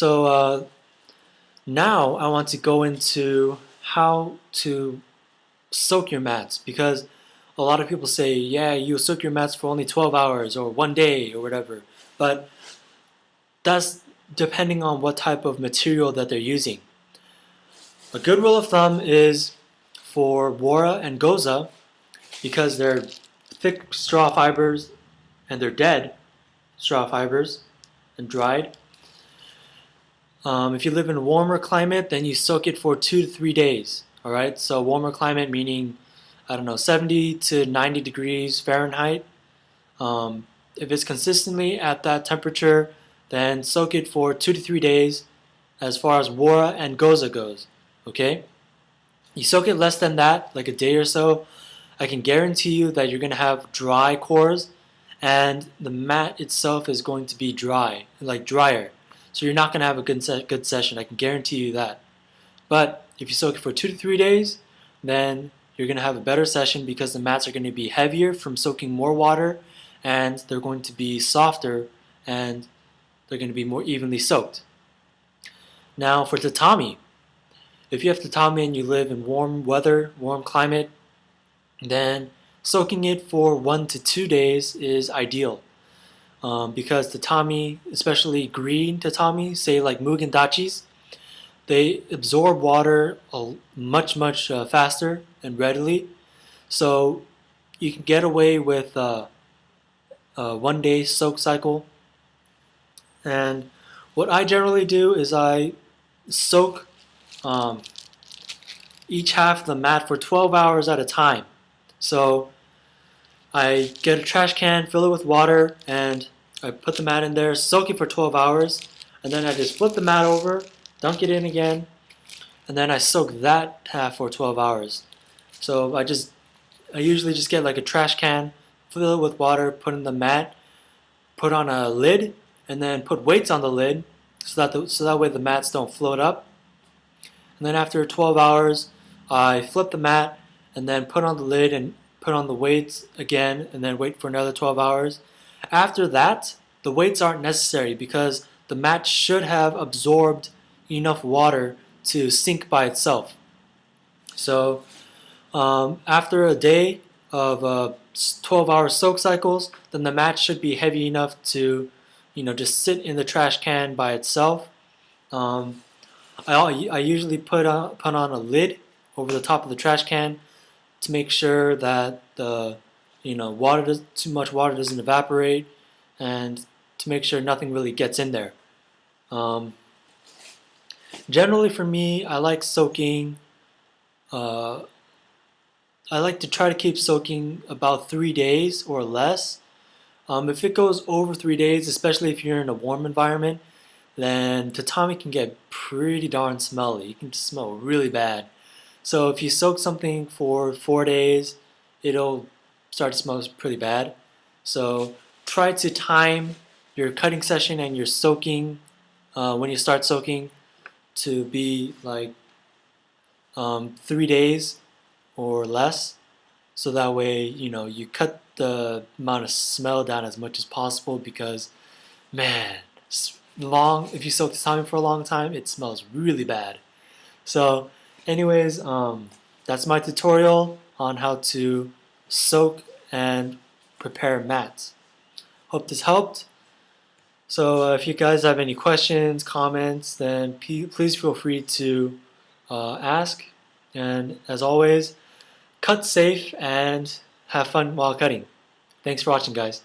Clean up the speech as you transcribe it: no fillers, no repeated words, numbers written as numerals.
So now I want to go into how to soak your mats, because a lot of people say, yeah, you soak your mats for only 12 hours or 1 day or whatever. But that's depending on what type of material that they're using. A good rule of thumb is for Wara and Goza, because they're thick straw fibers and they're dead straw fibers and dried. If you live in a warmer climate, then you soak it for 2 to 3 days. All right, so warmer climate meaning, I don't know, 70 to 90 degrees Fahrenheit. If it's consistently at that temperature, then soak it for 2 to 3 days as far as Wara and Goza goes. Okay? You soak it less than that, like a day or so, I can guarantee you that you're going to have dry cores, and the mat itself is going to be dry, like drier. So you're not going to have a good session, I can guarantee you that. But if you soak it for 2 to 3 days, then you're going to have a better session, because the mats are going to be heavier from soaking more water, and they're going to be softer, and they're going to be more evenly soaked. Now for tatami, if you have tatami and you live in warm weather, warm climate, then soaking it for 1 to 2 days is ideal. Because tatami, especially green tatami, say like Mugen Dachis, they absorb water much faster and readily. So you can get away with a 1 day soak cycle. And what I generally do is I soak each half of the mat for 12 hours at a time. So I get a trash can, fill it with water, and I put the mat in there, soak it for 12 hours, and then I just flip the mat over, dunk it in again, and then I soak that half for 12 hours. So I usually just get like a trash can, fill it with water, put in the mat, put on a lid, and then put weights on the lid so that way the mats don't float up. And then after 12 hours, I flip the mat and then put on the lid and put on the weights again, and then wait for another 12 hours. After that, the weights aren't necessary, because the mat should have absorbed enough water to sink by itself. So after a day of 12-hour soak cycles, then the mat should be heavy enough to, just sit in the trash can by itself. I usually put on a lid over the top of the trash can to make sure that the too much water doesn't evaporate, and to make sure nothing really gets in there. Generally for me, I like soaking. I like to try to keep soaking about 3 days or less. If it goes over 3 days, especially if you're in a warm environment, then tatami can get pretty darn smelly. It can smell really bad. So if you soak something for 4 days, it'll start to smell pretty bad. So try to time your cutting session and your soaking when you start soaking to be like 3 days or less, so that way you cut the amount of smell down as much as possible, because man, if you soak tatami for a long time, it smells really bad. So anyways, that's my tutorial on how to soak and prepare mats. Hope this helped. So if you guys have any questions, comments, then please feel free to ask. And as always, cut safe and have fun while cutting. Thanks for watching, guys.